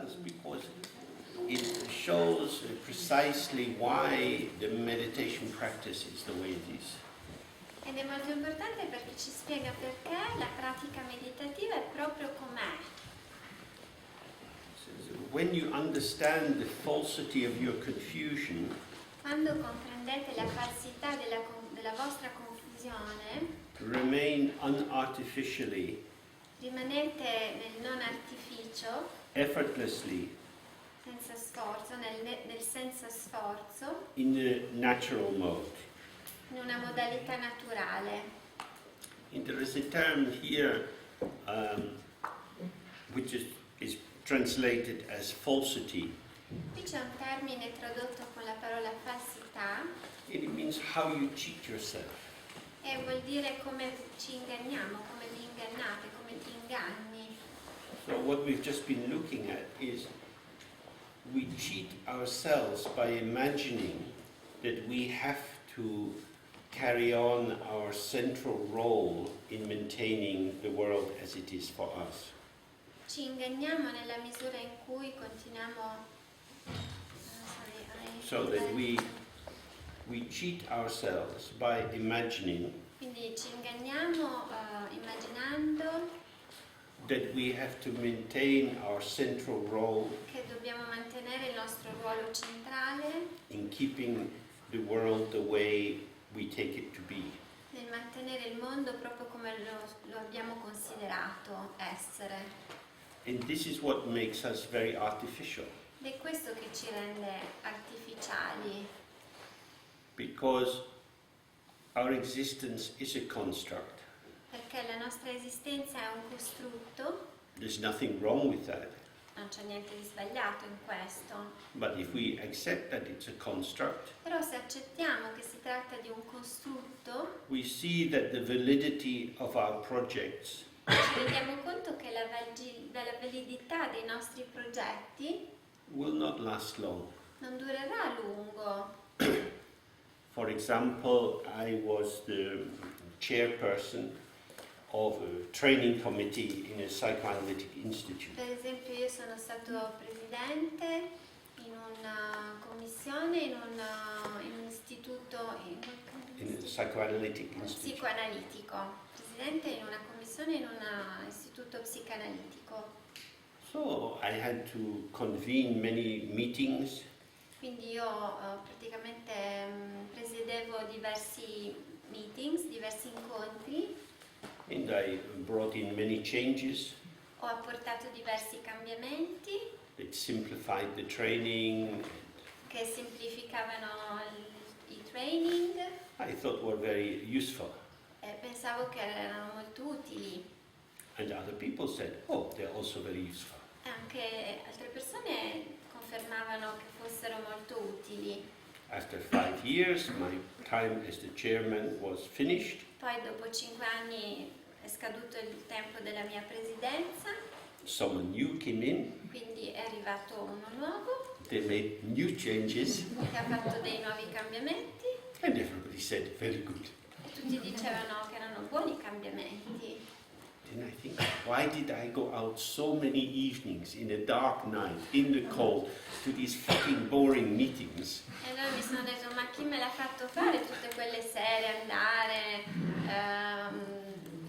does, because it shows precisely why the meditation practice is the way it is. Ed è molto importante perché ci spiega perché la pratica meditativa è proprio com'è. When you understand the falsity of your confusion, quando comprendete la falsità della vostra confusione, remain unartificially, rimanete nel non artificio, effortlessly, senza sforzo, nel senza sforzo, in the natural mode. in una modalità naturale. And there is a term here which is translated as falsity. Qui c'è un termine tradotto con la parola falsità. And it means how you cheat yourself. E vuol dire come ci inganniamo, come vi ingannate, come ti inganni. So what we've just been looking at is we cheat ourselves by imagining that we have to carry on our central role in maintaining the world as it is for us. Ci inganniamo nella misura in cui continuiamo so that we cheat ourselves by imagining quindi ci inganniamo immaginando that we have to maintain our central role che dobbiamo mantenere il nostro ruolo centrale in keeping the world the way we take it to be. Nel mantenere il mondo proprio come lo abbiamo considerato essere. And this is what makes us very artificial. Ed è questo che ci rende artificiali. Because our existence is a construct. Perché la nostra esistenza è un costrutto. There's nothing wrong with that. Non c'è niente di sbagliato in questo. But if we accept that it's a construct, però se accettiamo che si tratta di un costrutto, we see that the validity of our projects ci rendiamo conto che la validità dei nostri progetti will not last long. non durerà a lungo. For example, I was the chairperson of a training committee in a psychoanalytic institute. Per esempio, io sono stato presidente in una commissione in un istituto In a psychoanalytic institute. psicoanalitico. Presidente in una commissione in un istituto psicanalitico. So I had to convene many meetings. Quindi io praticamente presiedevo diversi meetings, diversi incontri. And I brought in many changes. Ho apportato diversi cambiamenti It simplified the training. che semplificavano i training I thought were very useful. e pensavo che erano molto utili. And other people said, oh, they're also very useful. E anche altre persone confermavano che fossero molto utili. After 5 years, my time as the chairman was finished. Poi dopo 5 anni è scaduto il tempo della mia presidenza. Someone new came in. Quindi è arrivato uno nuovo. They made new changes. Che ha fatto dei nuovi cambiamenti. And everybody said, very good. E tutti dicevano che erano buoni cambiamenti. Then I think, why did I go out so many evenings in a dark night, in the cold, to these fucking boring meetings? E allora mi sono detto, ma chi me l'ha fatto fare tutte quelle sere, andare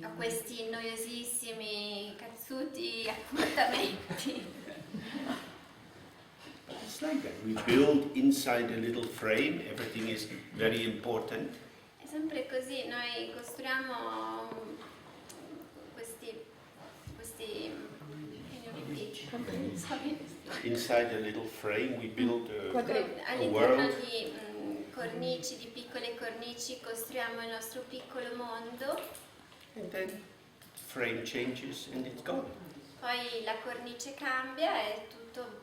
a questi noiosissimi, cazzuti appuntamenti? But it's like that. We build inside a little frame, everything is very important. È sempre così, noi costruiamo questi Inside a little frame, we build a all'interno world. di cornici, di piccole cornici, costruiamo il nostro piccolo mondo. And then frame changes and it's gone. Poi la cornice cambia e tutto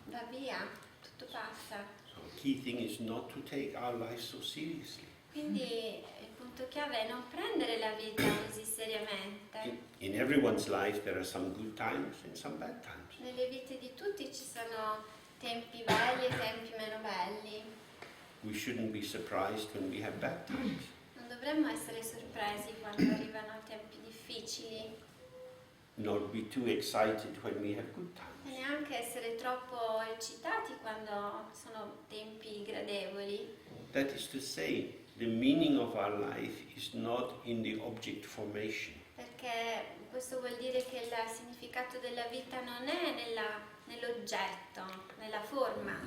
va via, tutto passa. So the key thing is not to take our life so seriously. Quindi il punto chiave è non prendere la vita così seriamente. In everyone's life there are some good times and some bad times. Nelle vite di tutti ci sono tempi belli e tempi meno belli. We shouldn't be surprised when we have bad times. Non dovremmo essere sorpresi quando arrivano tempi difficili Nor be too excited when we have good e times. neanche anche essere troppo eccitati quando sono tempi gradevoli. That is to say, the meaning of our life is not in the object formation. Perché questo vuol dire che il significato della vita non è nell'oggetto, nella forma,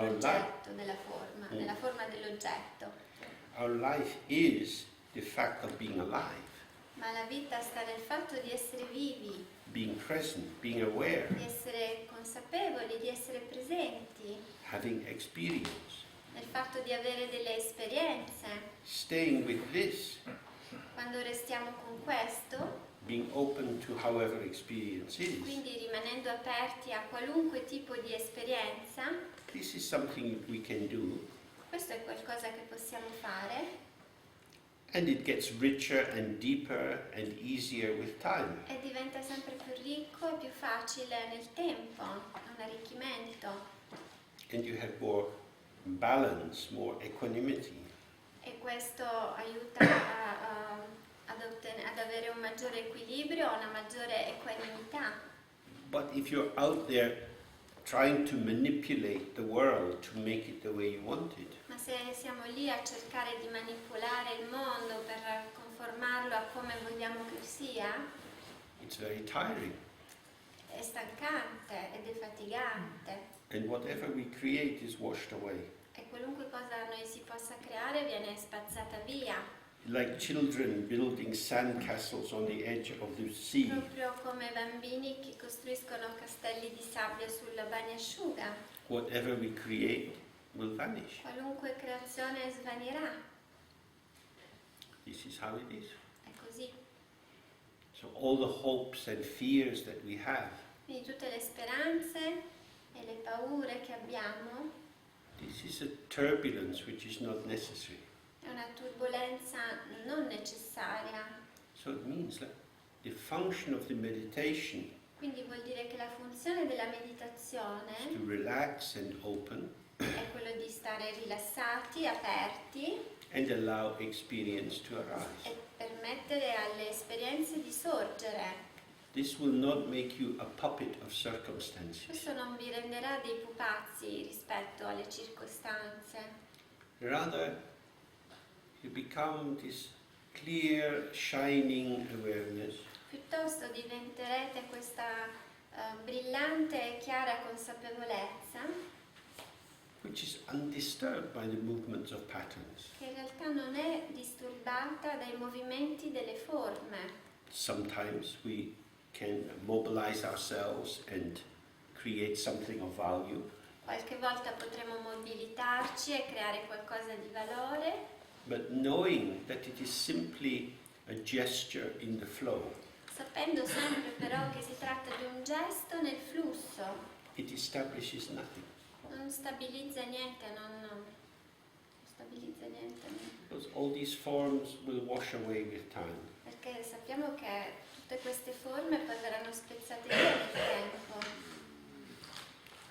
l'oggetto della forma, nella forma dell'oggetto. Our life is the fact of being alive, Ma la vita sta nel fatto di essere vivi, being present, being aware, di essere consapevoli, di essere presenti, having experience, nel fatto di avere delle esperienze. staying with this, Quando restiamo con questo, being open to however experience is. quindi rimanendo aperti a qualunque tipo di esperienza, This is something we can do, questo è qualcosa che possiamo fare and it gets richer and deeper and easier with time. e diventa sempre più ricco e più facile nel tempo, è un arricchimento. And you have more balance, more equanimity. E questo aiuta ad avere un maggiore equilibrio, una maggiore equanimità. But if you're out there trying to manipulate the world to make it the way you want it, Ma se siamo lì a cercare di manipolare il mondo per conformarlo a come vogliamo che sia, it's very tiring. è stancante ed è fatigante. And whatever we create is washed away. E qualunque cosa noi si possa creare viene spazzata via. Like children building sandcastles on the edge of the sea. Proprio come bambini che costruiscono castelli di sabbia sulla bagnasciuga. Whatever we create will vanish. Qualunque creazione svanirà. This is how it is. È così. So all the hopes and fears that we have, Quindi tutte le speranze e le paure che abbiamo this is a turbulence which is not necessary. è una turbolenza non necessaria. So it means that the function of the meditation Quindi vuol dire che la funzione della is meditazione to relax and open è quello di stare rilassati, aperti and allow experience to arise. e permettere alle esperienze di sorgere. This will not make you a puppet of circumstances. Questo non vi renderà dei pupazzi rispetto alle circostanze. Rather, you become this clear, shining awareness Piuttosto diventerete questa brillante e chiara consapevolezza which is undisturbed by the movements of patterns. che in realtà non è disturbata dai movimenti delle forme. Sometimes we can mobilize ourselves and create something of value. Qualche volta potremo mobilitarci e creare qualcosa di valore, But knowing that it is simply a gesture in the flow, sapendo sempre però che si tratta di un gesto nel flusso, it establishes nothing. non stabilizza niente, non stabilizza niente, Because all these forms will wash away with time. perché sappiamo che tutte queste forme poi verranno spezzate via nel tempo.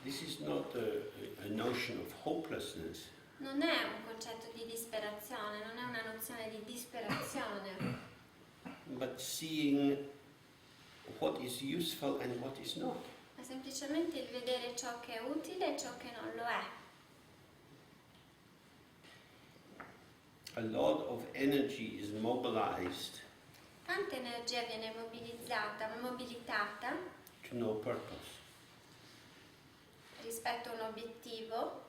This is not a notion of hopelessness. Non è un concetto di disperazione, non è una nozione di disperazione, But seeing what is useful and what is not. ma semplicemente il vedere ciò che è utile e ciò che non lo è. A lot of energy is mobilized Tanta energia viene mobilitata to no purpose. rispetto a un obiettivo.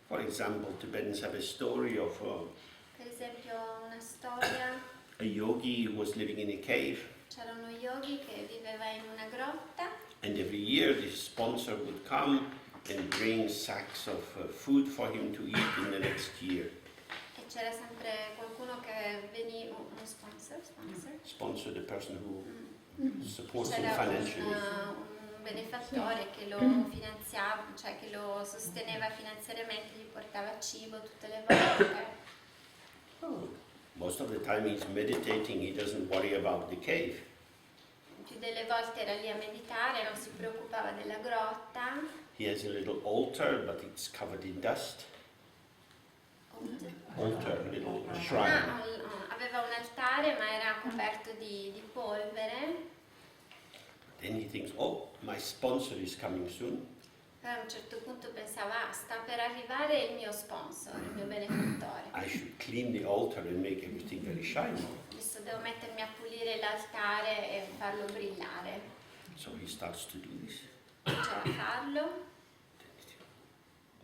For example, Tibetans have a story of Per esempio una storia, a yogi who was living in a cave, c'era uno yogi che viveva in una grotta and every year this sponsor would come and bring sacks of food for him to eat in the next year. e c'era sempre qualcuno che veniva, uno sponsor, Sponsor, the person who supports him c'era financially. un benefattore che lo finanziava, cioè che lo sosteneva finanziariamente, gli portava cibo tutte le volte. Oh, most of the time he's meditating, he doesn't worry about the cave. Più delle volte era lì a meditare, non si preoccupava della grotta. He has a little altar, but it's covered in dust. Altar, a little shrine. Aveva un altare ma era coperto di polvere. Then he thinks, oh, my sponsor is coming soon. Poi a un certo punto pensava, sta per arrivare il mio sponsor, il mio benefattore. I should clean the altar and make everything very shiny. Adesso devo mettermi a pulire l'altare e farlo brillare. So he starts to do this. Cominciava a farlo,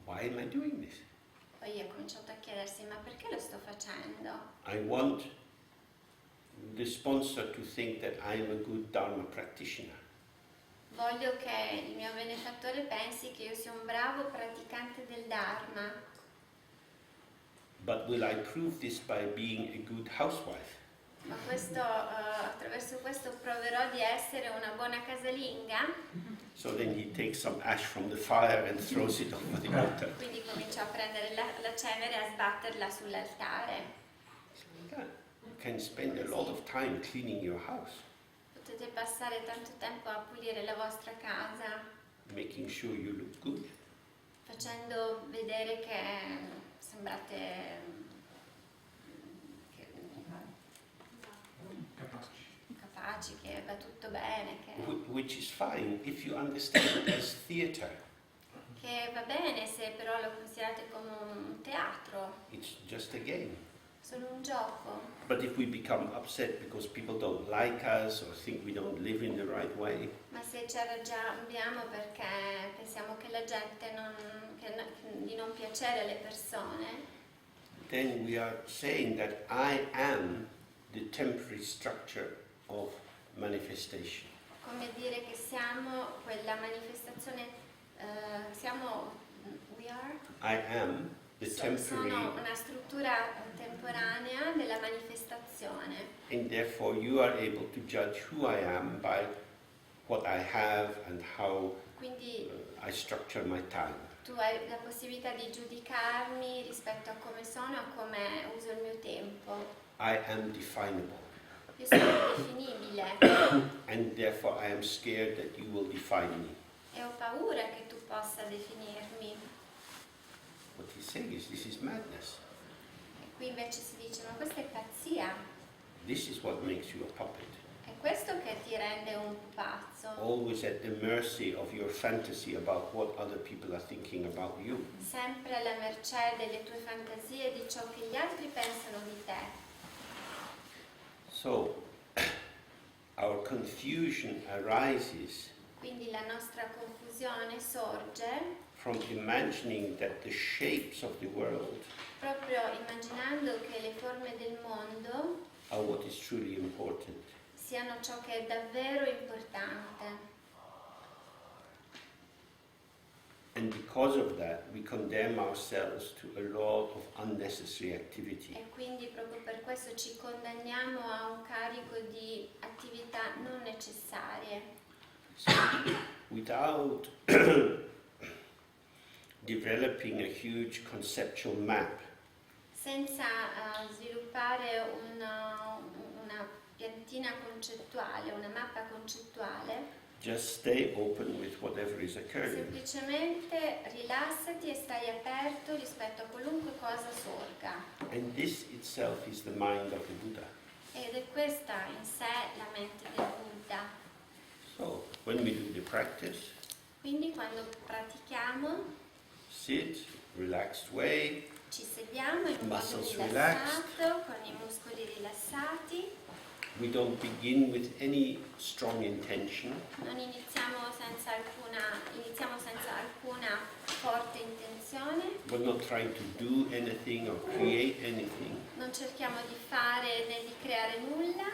Why am I doing this? poi ha cominciato a chiedersi, ma perché lo sto facendo? I want the sponsor to think that I am a good Dharma practitioner. Voglio che il mio benefattore pensi che io sia un bravo praticante del Dharma, But will I prove this by being a good housewife? ma attraverso questo proverò di essere una buona casalinga? So then he takes some ash from the fire and throws it over the altar. Quindi cominciò a prendere la cenere e a sbatterla sull'altare. Yeah. You can spend a lot of time cleaning your house, Potete passare tanto tempo a pulire la vostra casa, making sure you look good. facendo vedere che sembrate capaci, che va tutto bene, Which is fine if you understand it as theatre. che va bene se però lo considerate come un teatro, It's just a game. solo un gioco. But if we become upset because people don't like us or think we don't live in the right way, Ma se ci arrabbiamo perché pensiamo che la gente di non piacere alle persone, then we are saying that I am the temporary structure of manifestation. come dire che siamo quella manifestazione, we are? I am the temporary, Sono una struttura temporanea della manifestazione, and therefore you are able to judge who I am by what I have and how quindi I structure my time. tu hai la possibilità di giudicarmi rispetto a come sono e a come uso il mio tempo. I am definable, Io sono definibile and therefore I am scared that you will define me. e ho paura che tu possa definirmi. What he's saying is this is madness. E qui invece si dice, ma questa è pazzia, This is what makes you a puppet. è questo che ti rende un pupazzo, Always at the mercy of your fantasy about what other people are thinking about you. sempre alla mercé delle tue fantasie e di ciò che gli altri pensano di te. So, our confusion arises Quindi la nostra confusione sorge from imagining that the shapes of the world proprio immaginando che le forme del mondo are what is truly important. siano ciò che è davvero importante. And because of that, we condemn ourselves to a lot of unnecessary activity. E quindi proprio per questo ci condanniamo a un carico di attività non necessarie. So, without developing a huge conceptual map, Senza sviluppare una piantina concettuale, una mappa concettuale, just stay open with whatever is occurring. semplicemente rilassati e stai aperto rispetto a qualunque cosa sorga. And this itself is the mind of the Buddha. Ed è questa in sé la mente del Buddha. So, when we do the practice, Quindi quando pratichiamo, sit, relaxed way, ci sediamo in un modo Muscles rilassato, con i muscoli rilassati, we don't begin with any strong intention. non iniziamo senza alcuna forte intenzione, We're not trying to do anything or create anything. non cerchiamo di fare né di creare nulla,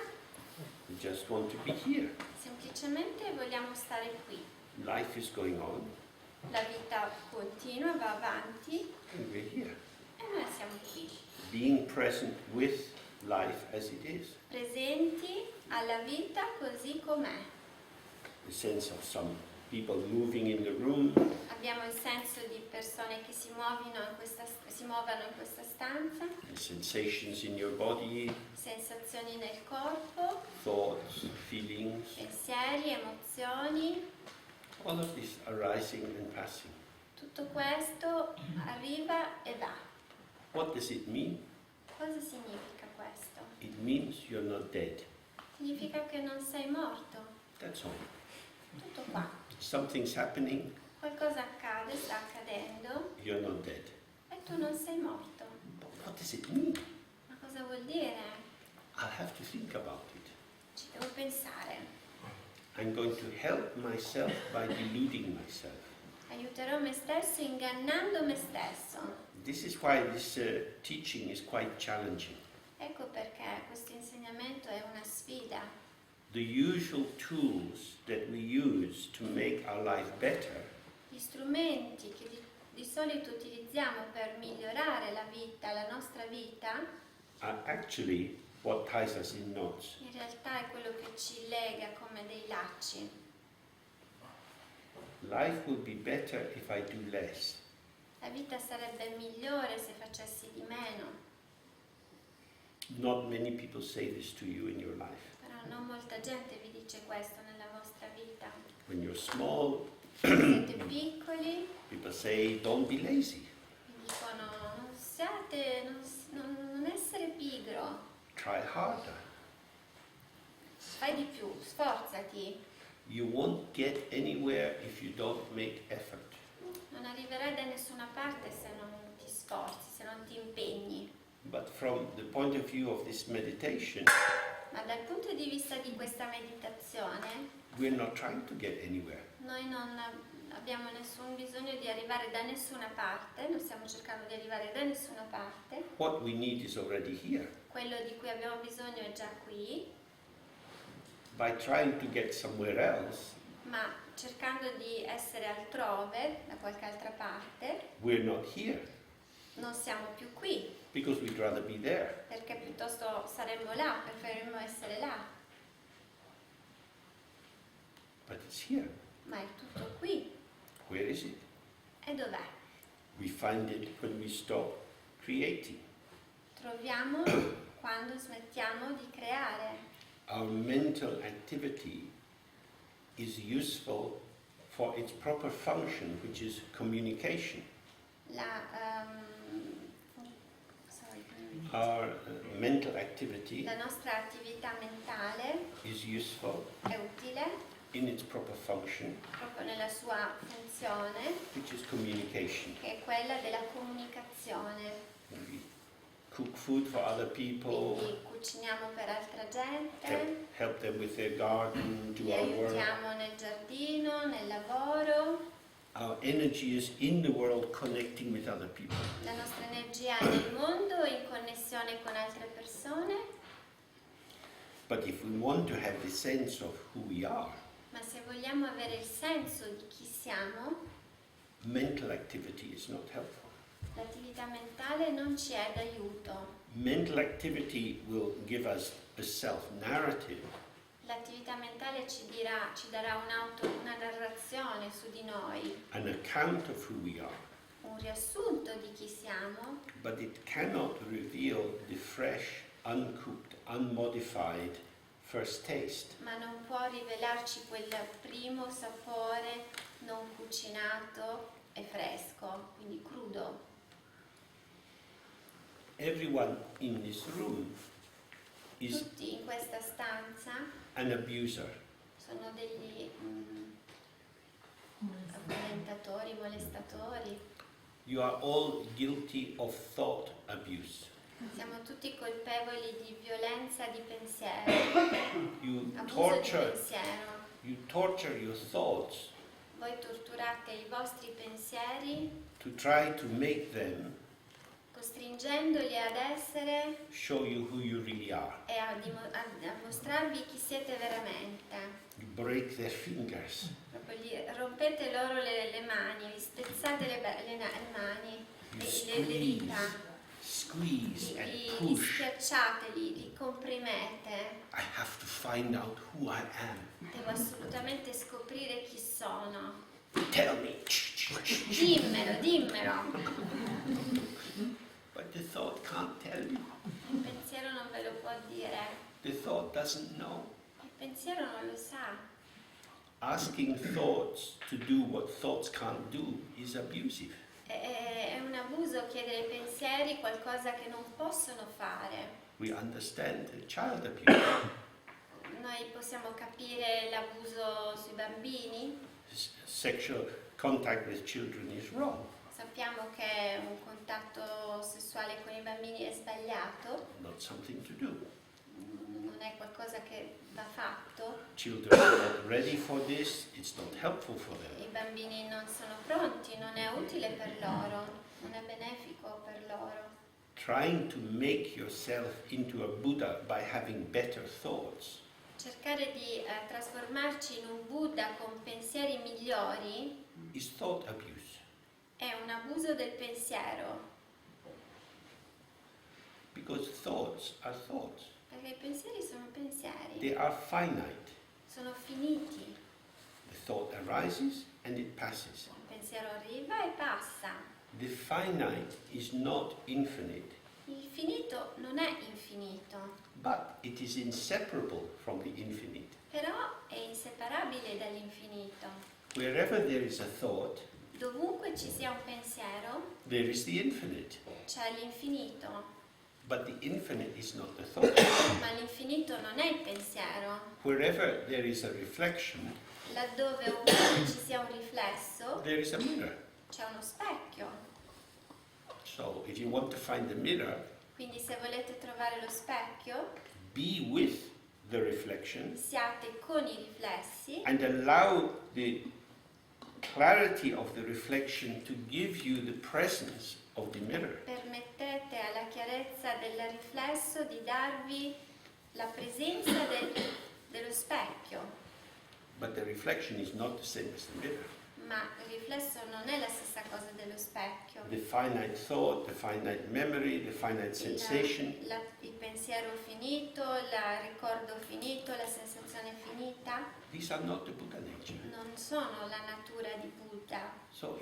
We just want to be here. semplicemente vogliamo stare qui. Life is going on, La vita continua, va avanti and we're here. e noi siamo qui, Being present with life as it is. presenti alla vita così com'è. The sense of some people moving in the room, Abbiamo il senso di persone che si muovono in questa stanza, the sensations in your body, sensazioni nel corpo, thoughts, feelings, pensieri, emozioni, all of this arising and passing. tutto questo arriva e va. What does it mean? Cosa significa questo? It means you're not dead. Significa che non sei morto, That's all. Tutto qua. Something's happening, Qualcosa accade, sta accadendo you're not dead. e tu non sei morto. But what does it mean? Ma cosa vuol dire? I'll have to think about it. Ci devo pensare. I'm going to help myself by deluding myself. Aiuterò me stesso ingannando me stesso. This is why this teaching is quite challenging. Ecco perché questo insegnamento è una sfida. The usual tools that we use to make our life better Gli strumenti che di solito utilizziamo per migliorare la vita, la nostra vita, are actually what ties us in knots. in realtà è quello che ci lega come dei lacci. Life will be better if I do less. La vita sarebbe migliore se facessi di meno, Not many people say this to you in your life. però non molta gente vi dice questo nella vostra vita. When you're small, Siete piccoli, people say, don't be lazy. vi dicono non essere pigro, Try harder. fai di più, sforzati. You won't get anywhere if you don't make effort. Non arriverai da nessuna parte se non ti sforzi, se non ti impegni. But from the point of view of this meditation, Ma dal punto di vista di questa meditazione, we're not trying to get anywhere. noi non abbiamo nessun bisogno di arrivare da nessuna parte, non stiamo cercando di arrivare da nessuna parte. What we need is already here. Quello di cui abbiamo bisogno è già qui, By trying to get somewhere else, ma cercando di essere altrove, da qualche altra parte, we're not here non siamo più qui, because we'd rather be there. perché piuttosto saremmo là, preferiremmo essere là, But it's here. ma è tutto qui. Where is it? E dov'è? We find it when we stop creating. Troviamo quando smettiamo di creare. Our mental activity is useful for its proper function, which is communication. Our mental activity La nostra attività mentale is useful è utile in its proper function, proprio nella sua funzione, which is communication. che è quella della comunicazione. When we cook food for other people, Quindi cuciniamo per altra gente, help them with their garden, do li our work. aiutiamo nel giardino, nel lavoro. Our energy is in the world connecting with other people. La nostra energia è nel mondo, in connessione con altre persone, But if we want to have the sense of who we are, ma se vogliamo avere il senso di chi siamo, mental activity is not helpful. l'attività mentale non ci è d'aiuto. Mental activity will give us a self-narrative, L'attività mentale ci darà una narrazione su di noi, an account of who we are, un riassunto di chi siamo, but it cannot reveal the fresh, uncooked, unmodified first taste. ma non può rivelarci quel primo sapore non cucinato e fresco, quindi crudo. Everyone in this room is Tutti in questa stanza an abuser. sono degli molestatori. You are all guilty of thought abuse. Siamo tutti colpevoli di violenza di pensiero, You abuso di pensiero. torture your thoughts Voi torturate i vostri pensieri to try to make them costringendoli ad essere show you who you really are. e a mostrarvi chi siete veramente. You break their fingers. Proprio rompete loro le mani, vi spezzate le mani, You le dita, squeeze and li push. schiacciate, li comprimete. I have to find out who I am. Devo assolutamente scoprire chi sono. Tell me. Dimmelo. But the thought can't tell you. Il pensiero non ve lo può dire. The thought doesn't know. Il pensiero non lo sa. Asking thoughts to do what thoughts can't do is abusive. È un abuso chiedere ai pensieri qualcosa che non possono fare. We understand the child abuse. Noi possiamo capire l'abuso sui bambini. Sexual contact with children is wrong. Sappiamo che un contatto sessuale con i bambini è sbagliato, Not something to do. non è qualcosa che va fatto. Children are not ready for this. It's not helpful for them. I bambini non sono pronti, non è utile per loro, non è benefico per loro. Trying to make yourself into a Buddha by having better thoughts Cercare di trasformarci in un Buddha con pensieri migliori is thought abuse. è un abuso del pensiero, Because thoughts are thoughts. perché i pensieri sono pensieri, They are finite. sono finiti. The thought arises and it passes. Il pensiero arriva e passa. The finite is not infinite, Il finito non è infinito, but it is inseparable from the infinite. però è inseparabile dall'infinito. Wherever there is a thought, Dovunque ci sia un pensiero, there is the infinite. c'è l'infinito, But the infinite is not the thought. ma l'infinito non è il pensiero. Wherever there is a reflection, Laddove ovunque ci sia un riflesso, there is a mirror. c'è uno specchio. So if you want to find the mirror, Quindi se volete trovare lo specchio, be with the reflection siate con i riflessi and allow the clarity of the reflection to give you the presence of the mirror. permettete alla chiarezza del riflesso di darvi la presenza dello specchio, But the reflection is not the same as the mirror. ma il riflesso non è la stessa cosa dello specchio. The finite thought, the finite memory, the finite sensation, Il pensiero finito, il ricordo finito, la sensazione finita these are not the Buddha nature. non sono la natura di Buddha. So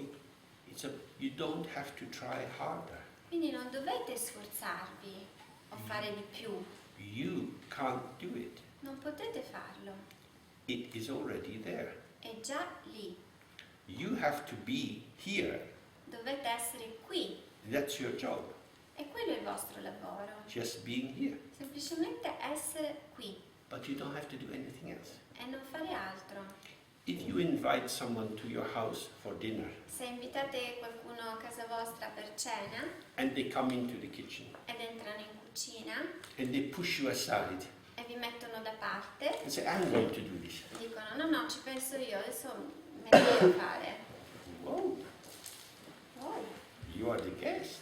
you don't have to try harder. Quindi non dovete sforzarvi o fare di più, You can't do it. non potete farlo, It is already there. è già lì. You have to be here. Dovete essere qui, That's your job. e quello è il vostro lavoro. Just being here. Semplicemente essere qui But you don't have to do anything else. e non fare altro. If you invite someone to your house for dinner Se invitate qualcuno a casa vostra per cena and they come into the kitchen ed entrano in cucina and they push you aside e vi mettono da parte, and say, I'm going to do this. dicono no, ci penso io, adesso me lo devo fare. Whoa, Wow, you are the guest.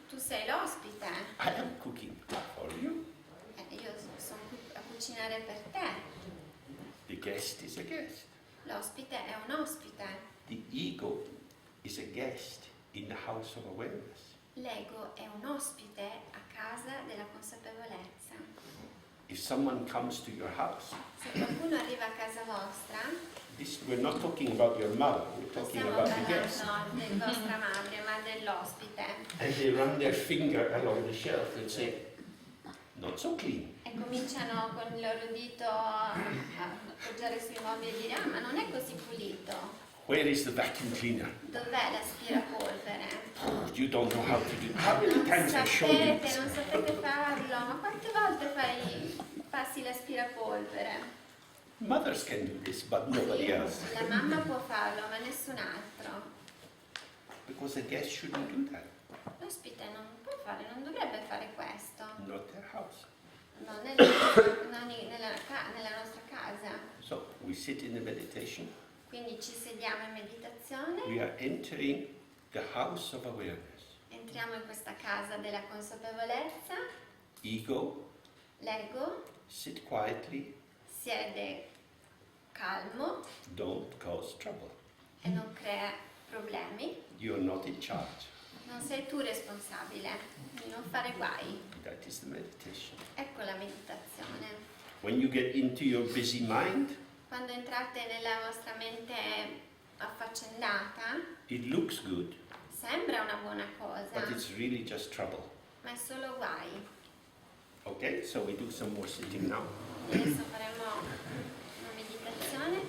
tu sei l'ospite, I am cooking for you. io sono qui a cucinare per te. The guest is a guest. L'ospite è un ospite. The ego is a guest in the house of awareness. L'ego è un ospite a casa della consapevolezza. If someone comes to your house, Se qualcuno arriva a casa vostra, we're not talking about your mother, we're non talking stiamo about the guest. parlando di vostra madre, ma dell'ospite. And they run their finger along the shelf and say, not so clean. E cominciano con il loro dito a appoggiare sui mobili e dire ah, ma non è così pulito. Where is the vacuum cleaner? Dov'è l'aspirapolvere? Oh, you don't know how to do it. How many times I showed you Non this? sapete farlo, ma quante volte passi l'aspirapolvere? Mothers can do this, but nobody else. La mamma può farlo, ma nessun altro. Because a guest shouldn't do that. L'ospite non può fare, non dovrebbe fare questo. Not their house. Non nella nostra casa. So we sit in the meditation. Quindi ci sediamo in meditazione, We are entering the house of awareness. entriamo in questa casa della consapevolezza, Ego, l'ego sit quietly, siede calmo don't cause trouble. e non crea problemi. You're not in charge. Non sei tu responsabile di non fare guai. That is the meditation. Ecco la meditazione. When you get into your busy mind, Quando entrate nella vostra mente affaccendata, it looks good, sembra una buona cosa, but it's really just trouble. ma è solo guai. Okay, so we do some more sitting now. Adesso faremo una meditazione.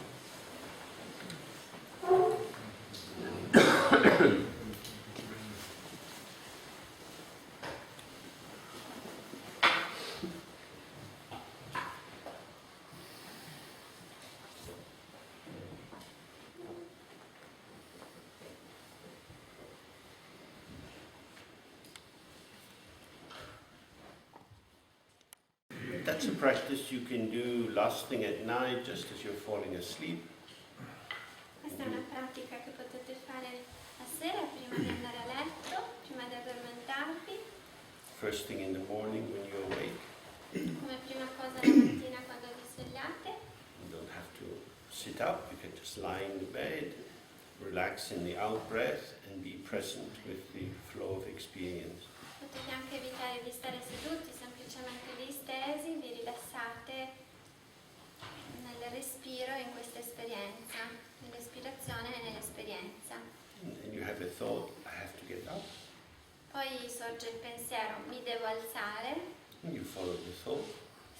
That's a practice you can do last thing at night, just as you're falling asleep. Questa è una pratica che potete fare la sera prima di andare a letto, prima di addormentarvi, First thing in the morning when you awake. come prima cosa la mattina quando vi svegliate. You don't have to sit up, you can just lie in the bed, relax in the out breath and be present with the flow of experience. Potete anche evitare di stare seduti, semplicemente distesi, vi rilassate nel respiro in questa esperienza, nell'espirazione e nell'esperienza. And then you have a thought, I have to get up. Poi sorge il pensiero, mi devo alzare, And you follow the thought.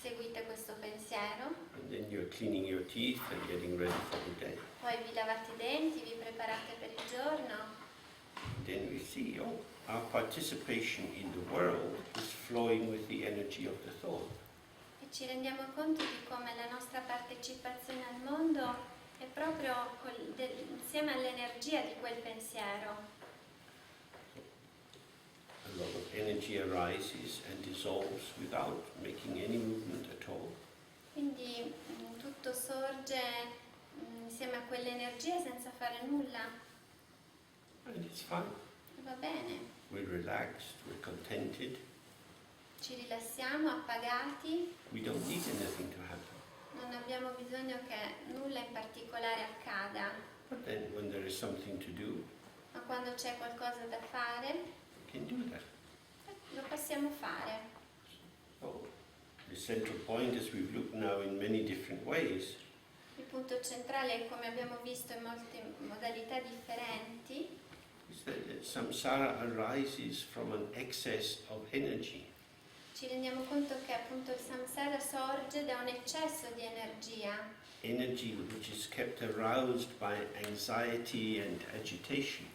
seguite questo pensiero, And then you're cleaning your teeth and getting ready for the day. poi vi lavate i denti, vi preparate per il giorno. And then we see, oh, our participation in the world is flowing with the energy of the thought. E ci rendiamo conto di come la nostra partecipazione al mondo è proprio insieme all'energia di quel pensiero. A lot of energy arises and dissolves without making any movement at all. Quindi tutto sorge insieme a quell'energia senza fare nulla. And it's fine. E va bene, We're relaxed, we're contented. ci rilassiamo, appagati, We don't need anything to happen. non abbiamo bisogno che nulla in particolare accada, But then when there is something to do, ma quando c'è qualcosa da fare, we can do that. lo possiamo fare. So the central point, as we've looked now in many different ways, Il punto centrale è, come abbiamo visto in molte modalità differenti, is that samsara arises from an excess of energy. ci rendiamo conto che appunto il samsara sorge da un eccesso di energia, Energy which is kept aroused by anxiety and agitation.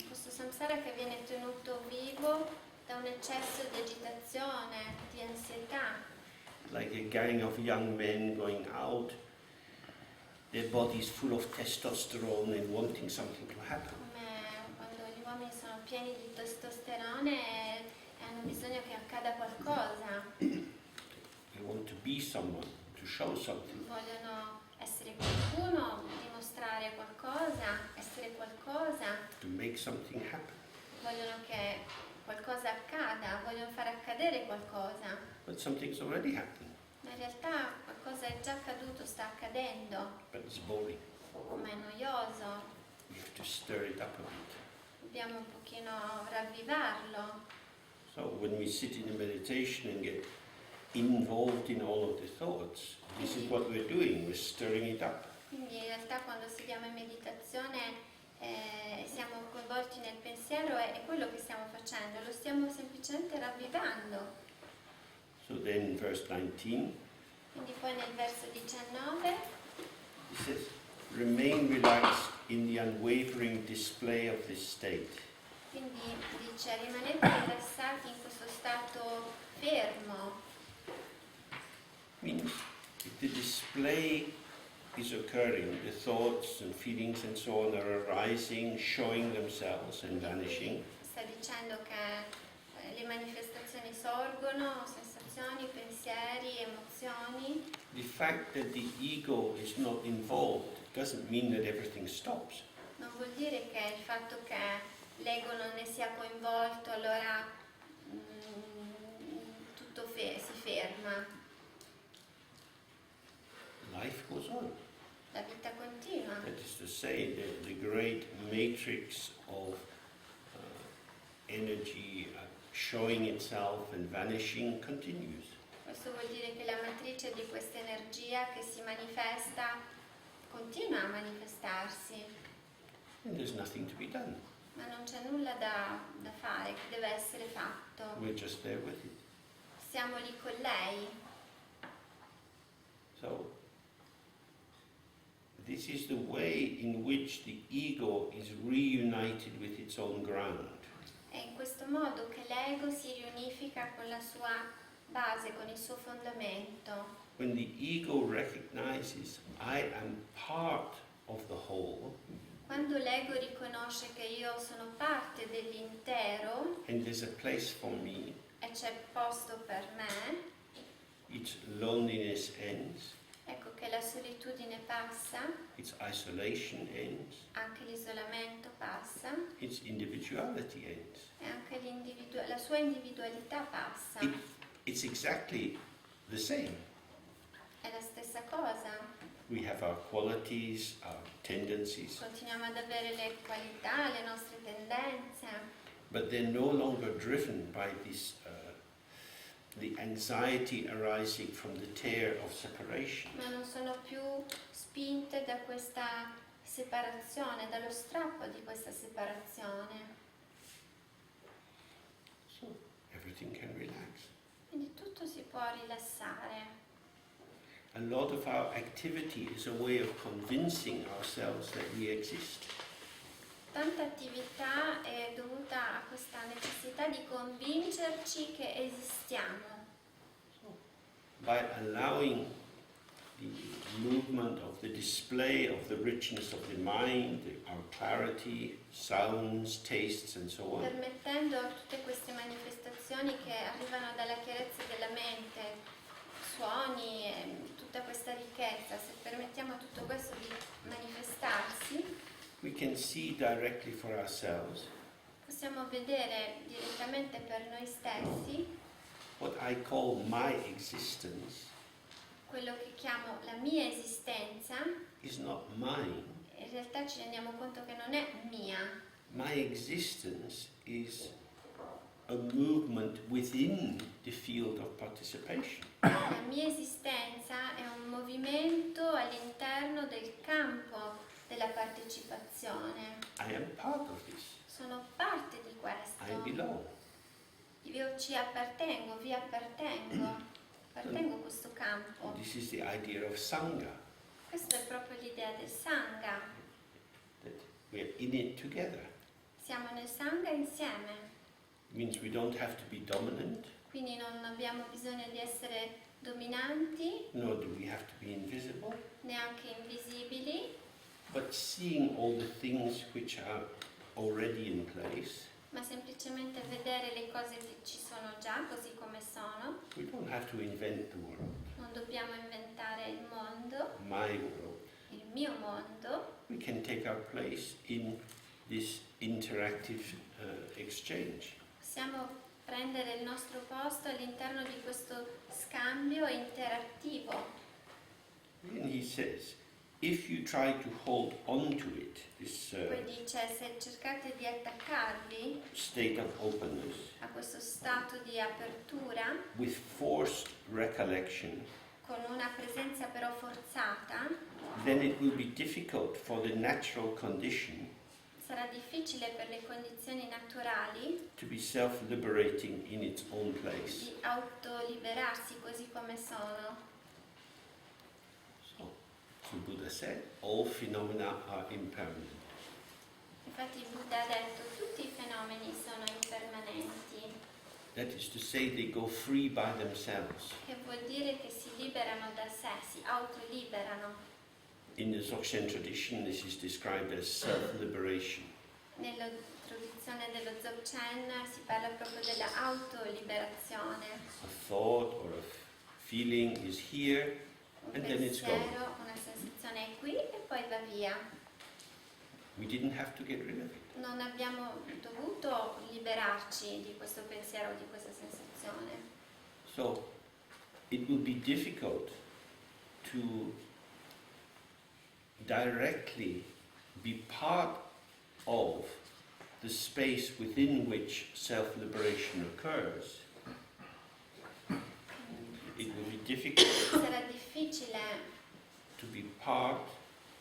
questo samsara che viene tenuto vivo da un eccesso di agitazione, di ansietà, Like a gang of young men going out, their bodies full of testosterone and wanting something to happen. come quando gli uomini sono pieni di testosterone e hanno bisogno che accada qualcosa, They want to be someone, to show something. vogliono essere qualcuno, dimostrare qualcosa, essere qualcosa, To make something happen. vogliono che qualcosa accada, vogliono far accadere qualcosa, But something's already happened. ma in realtà qualcosa è già accaduto, sta accadendo, But it's boring. ma è noioso, We have to stir it up a bit. dobbiamo un pochino ravvivarlo. So when we sit in a meditation and get involved in all of the thoughts, this is what we're doing, we're stirring it up. Quindi in realtà quando sediamo in meditazione siamo coinvolti nel pensiero, è quello che stiamo facendo, lo stiamo semplicemente ravvivando. So then in verse 19, Quindi poi nel verso 19 it says, remain relaxed in the unwavering display of this state. quindi dice rimanete rilassati in questo stato fermo, Means if the display is occurring, the thoughts and feelings and so on are arising, showing themselves and vanishing. sta dicendo che le manifestazioni sorgono, sensazioni, pensieri, emozioni. The fact that the ego is not involved doesn't mean that everything stops. Non vuol dire che il fatto che l'ego non ne sia coinvolto, allora tutto si ferma. Life goes on. La vita continua. That is to say, the great matrix of energy showing itself and vanishing continues. Questo vuol dire che la matrice di questa energia che si manifesta continua a manifestarsi, And there's nothing to be done. ma non c'è nulla da fare, che deve essere fatto. We're just there with it. Siamo lì con lei. So, this is the way in which the ego is reunited with its own ground. È in questo modo che l'ego si riunifica con la sua base, con il suo fondamento. When the ego recognizes I am part of the whole, Quando l'ego riconosce che io sono parte dell'intero and there's a place for me, e c'è posto per me, its loneliness ends, ecco che la solitudine passa, its isolation ends, anche l'isolamento passa, its individuality ends. e anche la sua individualità passa. It's exactly the same. È la stessa cosa. We have our qualities, our tendencies, Continuiamo ad avere le qualità, le nostre tendenze, but they're no longer driven by this, the anxiety arising from the tear of separation. ma non sono più spinte da questa separazione, dallo strappo di questa separazione. So everything can relax. Quindi tutto si può rilassare. A lot of our activity is a way of convincing ourselves that we exist. Tanta attività è dovuta a questa necessità di convincerci che esistiamo. By allowing the movement of the display of the richness of the mind, our clarity, sounds, tastes and so on, Permettendo a tutte queste manifestazioni che arrivano dalla chiarezza della mente, suoni e tutta questa ricchezza, se permettiamo a tutto questo di manifestarsi, we can see directly for ourselves possiamo vedere direttamente per noi stessi what I call my existence quello che chiamo la mia esistenza. is not mine. In realtà ci rendiamo conto che non è mia. My existence is a movement within the field of participation. La mia esistenza è un movimento all'interno del campo della partecipazione. I am part of this. Sono parte di I questo. belong. Io ci appartengo, vi appartengo a questo campo. This is the idea of Sangha, Questa è proprio l'idea del Sangha. that we're in it together. Siamo nel Sangha insieme, It means we don't have to be dominant, quindi non abbiamo bisogno di essere dominanti, nor do we have to be invisible, neanche invisibili, but seeing all the things which are already in place. ma semplicemente vedere le cose che ci sono già così come sono. We don't have to invent the world, Non dobbiamo inventare il mondo, my world. il mio mondo. We can take our place in this interactive exchange. Possiamo prendere il nostro posto all'interno di questo scambio interattivo. And he says, if you try to hold on to it, this Poi dice, se cercate di attaccarvi state of openness, a questo stato di apertura, with forced recollection, con una presenza però forzata, then it will be difficult for the natural condition sarà difficile per le condizioni naturali to be self-liberating in its own place. di autoliberarsi così come sono. So Buddha said, all phenomena are impermanent. Infatti il Buddha ha detto tutti i fenomeni sono impermanenti, That is to say, they go free by themselves. che vuol dire che si liberano da sé, si autoliberano. In the Dzogchen tradition, this is described as self-liberation. Nella tradizione dello Dzogchen si parla proprio della autoliberazione. A thought or a feeling is here, Un and then it's gone. pensiero, una sensazione è qui e poi va via. We didn't have to get rid of it. Non abbiamo dovuto liberarci di questo pensiero, di questa sensazione. So it would be difficult to directly be part of the space within which self-liberation occurs. It would be difficult Sarà difficile to be part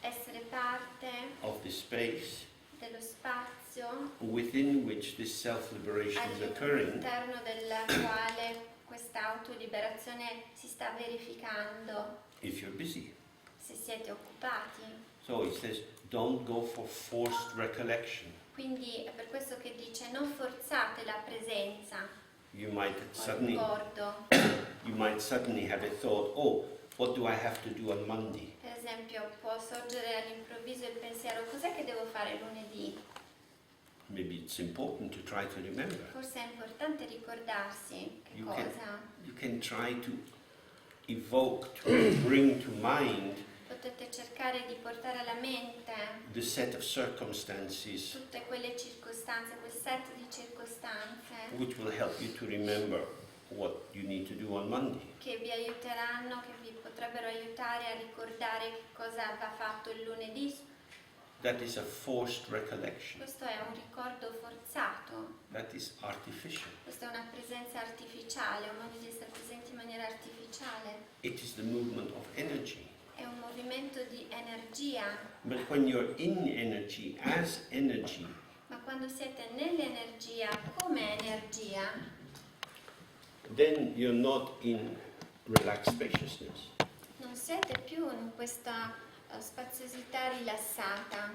essere parte of the space dello spazio within which this self-liberation is occurring all'interno del quale questa autoliberazione si sta verificando if you're busy. se siete occupati. So it says, don't go for forced recollection. Quindi è per questo che dice non forzate la presenza You might o il suddenly ricordo. have a thought, oh, what do I have to do on Monday? Per esempio può sorgere all'improvviso il pensiero cos'è che devo fare lunedì? Maybe it's important to try to remember. Forse è importante ricordarsi che You cosa. can try to evoke, to bring to mind potete cercare di portare alla mente the set of circumstances tutte quelle circostanze, quel set di circostanze which will help you to remember what you need to do on Monday. che vi aiuteranno, che vi potrebbero aiutare a ricordare che cosa va fatto il lunedì. That is a forced recollection. Questo è un ricordo forzato, That is artificial. questa è una presenza artificiale, un modo di essere presenti in maniera artificiale. It is the movement of energy. È un movimento di energia, But when you're in energy, as energy, ma quando siete nell'energia come energia, then you're not in relaxed spaciousness. non siete più in questa spaziosità rilassata.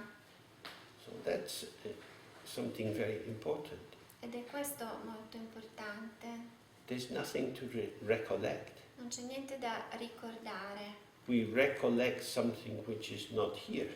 So that's something very important. Ed è questo molto importante. There's nothing to recollect. Non c'è niente da ricordare. We recollect something which is not here.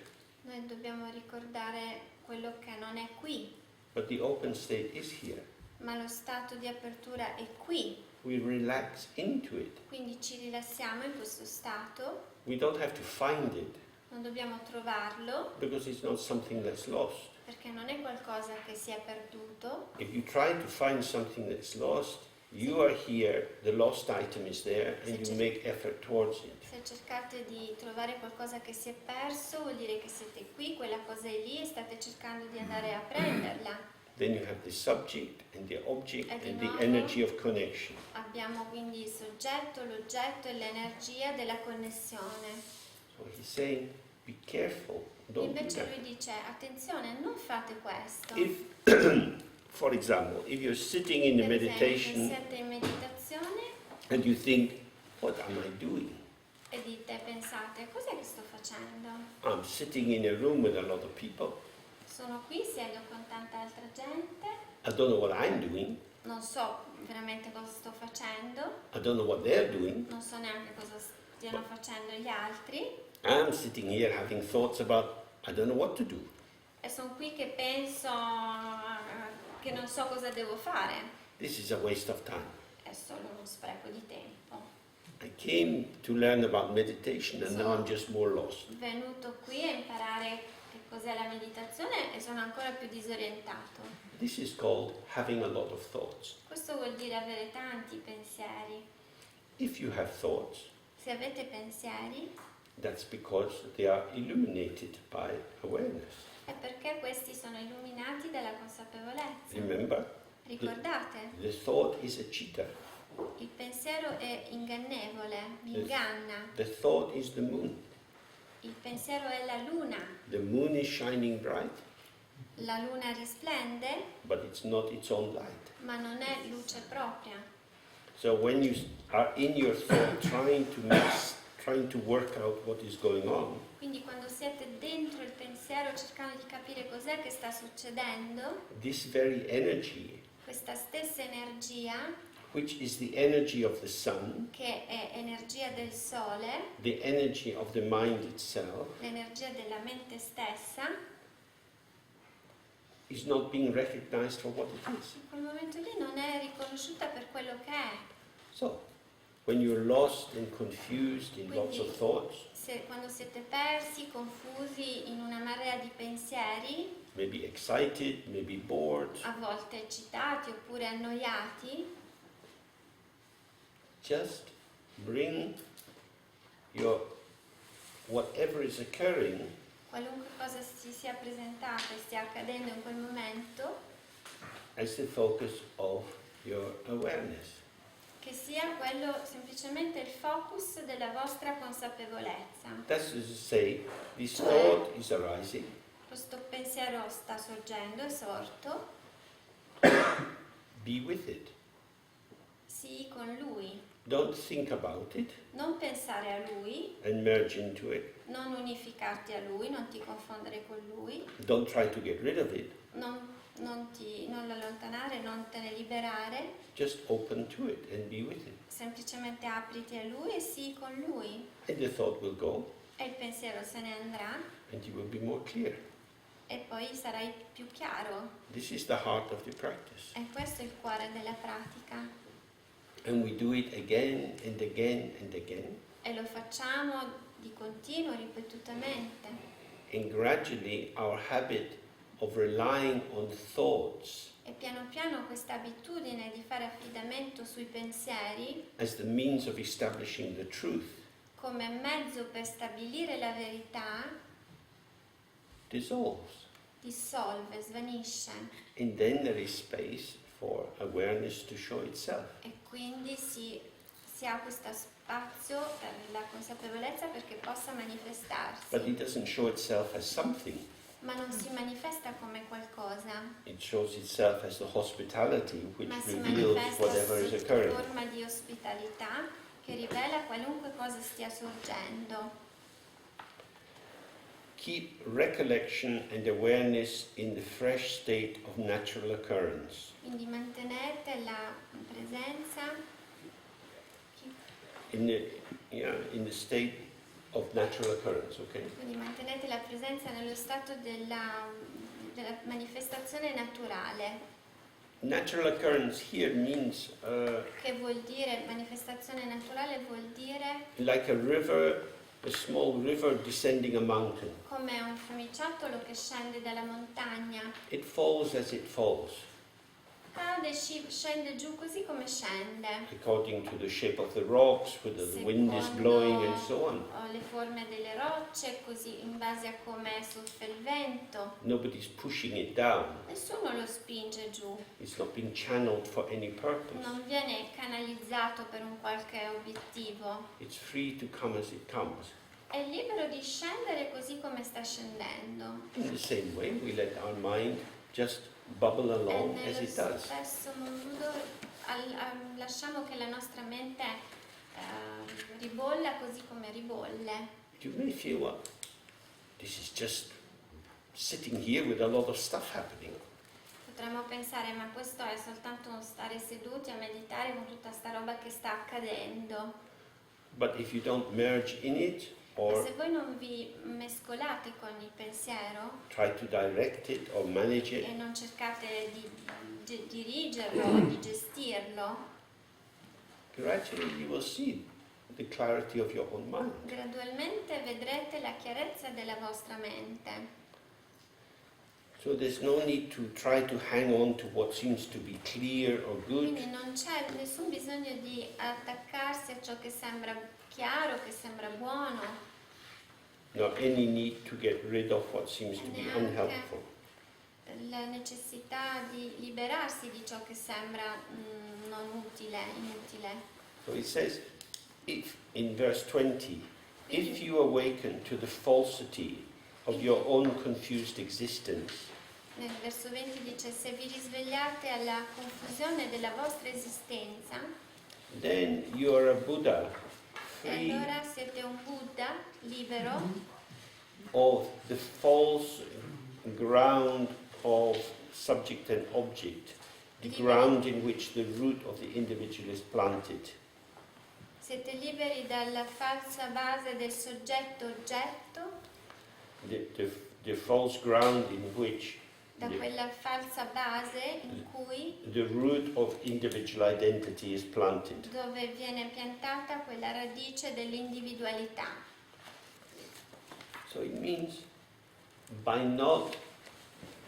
Noi dobbiamo ricordare quello che non è qui, But the open state is here. ma lo stato di apertura è qui. We relax into it. Quindi ci rilassiamo in questo stato, We don't have to find it non dobbiamo trovarlo, because it's not something that's lost. perché non è qualcosa che si è perduto. If you try to find something that's lost, you are here, the lost item is there, and you make effort towards it. Se cercate di trovare qualcosa che si è perso, vuol dire che siete qui, quella cosa è lì e state cercando di andare a prenderla. Then you have the subject and the object E di and the nuovo energy of connection. abbiamo quindi il soggetto, l'oggetto e l'energia della connessione. So he's saying, be careful, don't do Invece that. lui dice, attenzione, non fate questo. If, for example, if you're sitting in a Per esempio, meditation siete in meditazione and you think, what am I doing? e pensate, cos'è che sto facendo? I'm sitting in a room with a lot of people. Sono qui, siedo con tanta altra gente, I don't know what I'm doing. non so veramente cosa sto facendo, I don't know what they're doing. non so neanche cosa stiano facendo gli altri I'm sitting here having thoughts about, I don't know what to do. e sono qui che penso che non so cosa devo fare. This is a waste of time. È solo uno spreco di tempo. I came to learn about meditation and now I'm just more lost. Venuto qui a imparare che cos'è la meditazione e sono ancora più disorientato. This is called having a lot of thoughts. Questo vuol dire avere tanti pensieri. If you have thoughts, Se avete pensieri that's because they are illuminated by awareness. è perché questi sono illuminati dalla consapevolezza. Remember, Ricordate, the thought is a cheater. il pensiero è ingannevole, vi inganna. The thought is the moon. Il pensiero è la luna. The moon is shining bright, La luna risplende, but it's not its own light. ma non è luce propria. So when you are in your thought trying to work out what is going on, Quindi quando siete dentro il pensiero cercando di capire cos'è che sta succedendo, this very energy, questa stessa energia, which is the energy of the sun, che è energia del sole, the energy of the mind itself, l'energia della mente stessa, is not being recognized for what it is. in quel momento lì non è riconosciuta per quello che è. So, when you're lost and confused in lots of thoughts, Quando siete persi, confusi in una marea di pensieri, maybe excited, maybe bored, a volte eccitati oppure annoiati, just bring your whatever is occurring qualunque cosa si sia presentata e stia accadendo in quel momento, as the focus of your awareness. che sia quello semplicemente il focus della vostra consapevolezza. That's to say, this thought is arising, Questo pensiero sta sorgendo, è sorto, be with it. sii con lui, Don't think about it non pensare a lui, and merge into it. non unificarti a lui, non ti confondere con lui, Don't try to get rid of it. non l'allontanare, non te ne liberare, Just open to it and be with it. semplicemente apriti a lui e sii con lui And the thought will go e il pensiero se ne andrà and you will be more clear. e poi sarai più chiaro. This is the heart of the practice. E questo è il cuore della pratica. And we do it again and again and again. E lo facciamo di continuo, ripetutamente. And gradually our habit of relying on thoughts E piano piano questa abitudine di fare affidamento sui pensieri as the means of establishing the truth come mezzo per stabilire la verità dissolves. dissolve, svanisce And then there is space for awareness to show itself. e quindi si ha questo spazio per la consapevolezza perché possa manifestarsi. But it doesn't show itself as something. Ma non si manifesta come qualcosa, It shows itself as the hospitality which ma si reveals manifesta whatever is sotto occurring. forma di ospitalità che rivela qualunque cosa stia sorgendo. Keep recollection and awareness in the fresh state of natural occurrence. Quindi mantenete la presenza In the state of natural occurrence, okay? Quindi mantenete la presenza nello stato della manifestazione naturale. Natural occurrence here means Che vuol dire, manifestazione naturale vuol dire like a river, a small river descending a mountain. come un fiumiciattolo che scende dalla montagna. It falls as it falls, Cade, scende giù così come scende. according to the shape of the rocks, whether the wind is blowing and so on. Le forme delle rocce, così in base a come soffia il vento. Nobody's pushing it down. Nessuno lo spinge giù. It's not being channeled for any purpose. Non viene canalizzato per un qualche obiettivo. It's free to come as it comes. È libero di scendere così come sta scendendo. In the same way, we let our mind just bubble along E as nello it does. stesso modo lasciamo che la nostra mente ribolla così come ribolle. You may feel, well, this is just sitting here with a lot of stuff happening. Potremmo pensare, ma questo è soltanto stare seduti a meditare con tutta sta roba che sta accadendo. But if you don't merge in it, Ma or se voi non vi mescolate con il pensiero try to direct it or manage e it, non cercate di dirigerlo o di gestirlo, gradually you will see the clarity of your own mind. gradualmente vedrete la chiarezza della vostra mente. So there's no need to try to hang on to what seems to be clear or good. Quindi non c'è nessun bisogno di attaccarsi a ciò che sembra chiaro, che sembra buono, Nor any need to get rid of what seems to be unhelpful. la necessità di liberarsi di ciò che sembra non utile, inutile. So it says, if, in verse 20, if you awaken to the falsity of your own confused existence, Nel verso 20 dice: se vi risvegliate alla confusione della vostra esistenza, then you are a Buddha, e free allora siete un Buddha libero of the false ground of subject and object, the ground in which the root of the individual is planted. siete liberi dalla falsa base del soggetto-oggetto, The false ground in which da quella falsa base in cui the root of individual identity is planted. dove viene piantata quella radice dell'individualità. So it means by not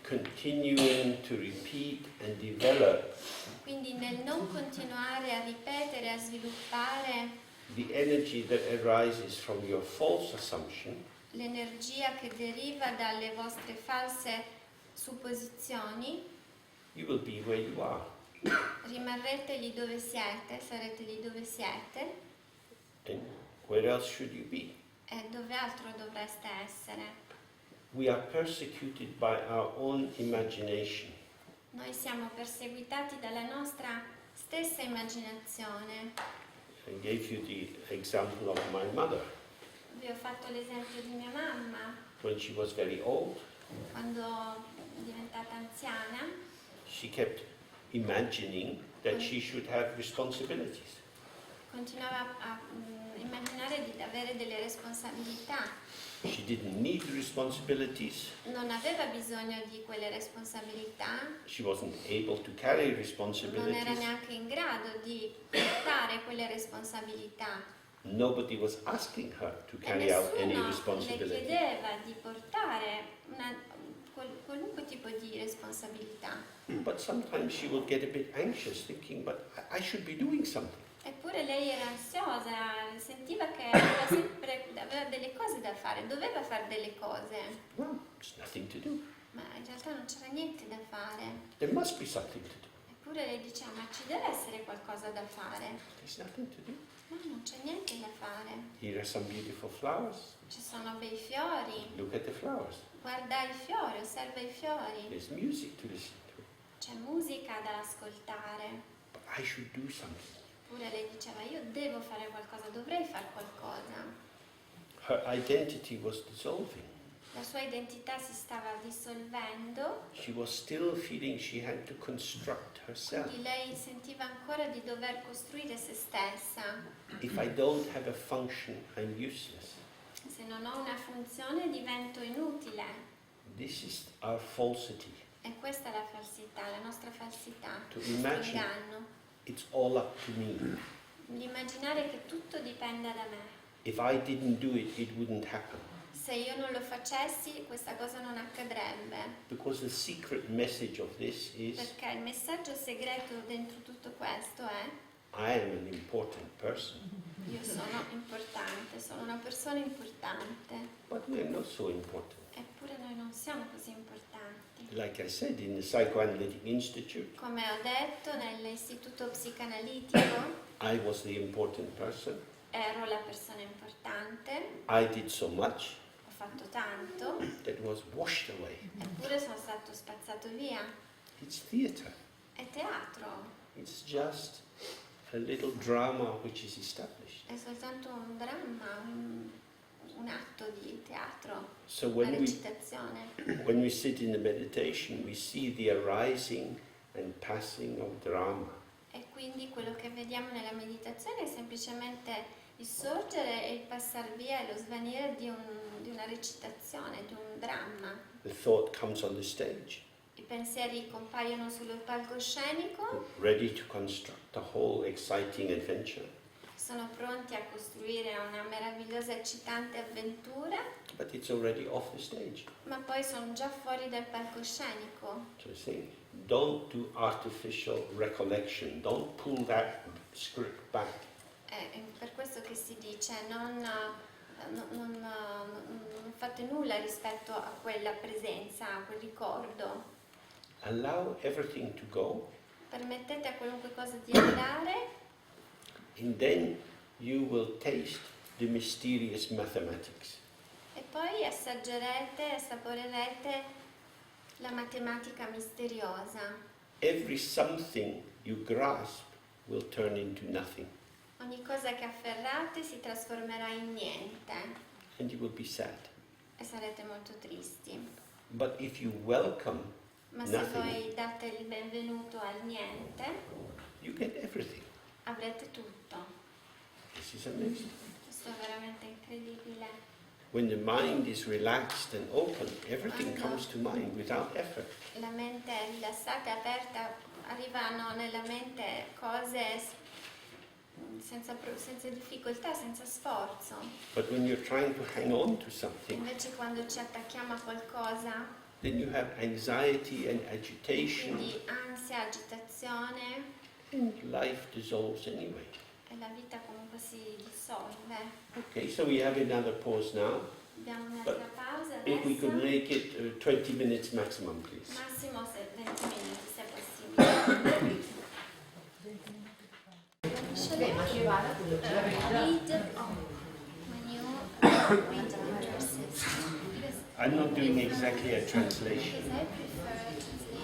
continuing to repeat and develop Quindi nel non continuare a ripetere, a sviluppare the energy that arises from your false assumption, l'energia che deriva dalle vostre false supposizioni, you will be where you are. rimarrete lì dove siete, sarete lì dove siete, And where else should you be? e dove altro dovreste essere. We are persecuted by our own imagination. Noi siamo perseguitati dalla nostra stessa immaginazione. I gave you the example of my mother. Vi ho fatto l'esempio di mia mamma, When she was very old, quando è diventata anziana, she kept imagining that she should have responsibilities. continuava a immaginare di avere delle responsabilità. She didn't need responsibilities. Non aveva bisogno di quelle responsabilità, She wasn't able to carry non era responsibilities. neanche in grado di portare quelle responsabilità. Nobody was asking her to E carry out any nessuno le responsibility. chiedeva di portare qualunque tipo di responsabilità. But sometimes she would get a bit anxious thinking, but I should be doing something. Eppure lei era ansiosa, sentiva che aveva delle cose da fare, doveva fare delle cose, Well, there's nothing to do. ma in realtà non c'era niente da fare. There must be something to do. Eppure lei diceva, ma ci deve essere qualcosa da fare. There's nothing to do. No, non c'è niente da fare. Here are some beautiful flowers. Ci sono bei fiori, Look at the flowers. guarda i fiori, osserva i fiori. There's music to listen to. C'è musica da ascoltare. But I should do something. Eppure lei diceva, io devo fare qualcosa, dovrei fare qualcosa. Her identity was dissolving. La sua identità si stava dissolvendo, She was still feeling she had to construct herself. quindi lei sentiva ancora di dover costruire se stessa. If I don't have a function, I'm useless. Se non ho una funzione divento inutile. This is our falsity. E questa è la falsità, la nostra falsità, To il nostro imagine. inganno. It's all up to me. L'immaginare che tutto dipenda da me. If I didn't do it, it wouldn't happen. Se io non lo facessi, questa cosa non accadrebbe. Because the secret message of this is, Perché il messaggio segreto dentro tutto questo è: I am an important person. io sono importante, sono una persona importante. But we are not so important. Eppure noi non siamo così importanti. Like I said, in the Psychoanalytic Institute, Come ho detto, nell'istituto psicanalitico I was the important person. ero la persona importante, I did so much ho fatto tanto, that was washed away. eppure sono stato spazzato via. It's theatre. È teatro, It's just a little drama which is established. è soltanto un dramma, un atto di teatro, So una recitazione. when we sit in the meditation, we see the arising and passing of drama. E quindi quello che vediamo nella meditazione è semplicemente il sorgere e il passare via e lo svanire di una recitazione, di un dramma. The thought comes on the stage, I pensieri compaiono sul palcoscenico, ready to construct a whole exciting adventure. sono pronti a costruire una meravigliosa e eccitante avventura, But it's already off the stage. ma poi sono già fuori dal palcoscenico. So I think, don't do artificial recollection. Don't pull that script back. È per questo che si dice non fate nulla rispetto a quella presenza, a quel ricordo. Allow everything to go, Permettete a qualunque cosa di andare and then you will taste the mysterious mathematics. e poi assaggerete, assaporerete la matematica misteriosa. Every something you grasp will turn into nothing, Ogni cosa che afferrate si trasformerà in niente and you will be sad. e sarete molto tristi. But if you welcome, Ma se Nothing. voi date il benvenuto al niente, you get everything. avrete tutto. This is amazing. Questo è veramente incredibile. When the mind is relaxed and open, everything comes to mind without effort. La mente è rilassata e aperta, arrivano nella mente cose senza difficoltà, senza sforzo. But when you're trying to hang on to something, Invece quando ci attacchiamo a qualcosa, then you have anxiety and agitation, quindi ansia, agitazione, and life dissolves anyway. e la vita comunque si dissolve. Okay, so we have another pause now. Abbiamo un'altra pausa If we could adesso. make it 20 minutes maximum, please. Massimo 20 minuti se possibile. Read when you read your system. I'm not doing exactly a translation. Because I prefer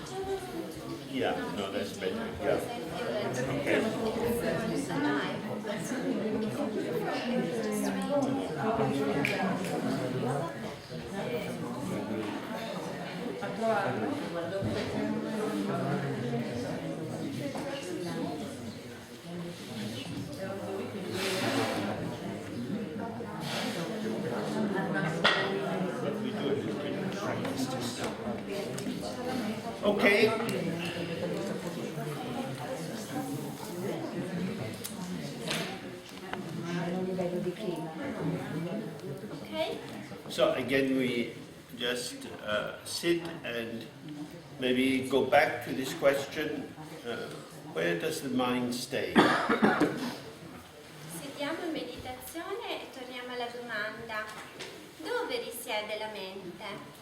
translation. Yeah, no, that's better. Yeah. Okay. Okay? Ok? So again, we just sit and maybe go back to this question, where does the mind stay? Sediamo in meditazione e torniamo alla domanda: dove risiede la mente?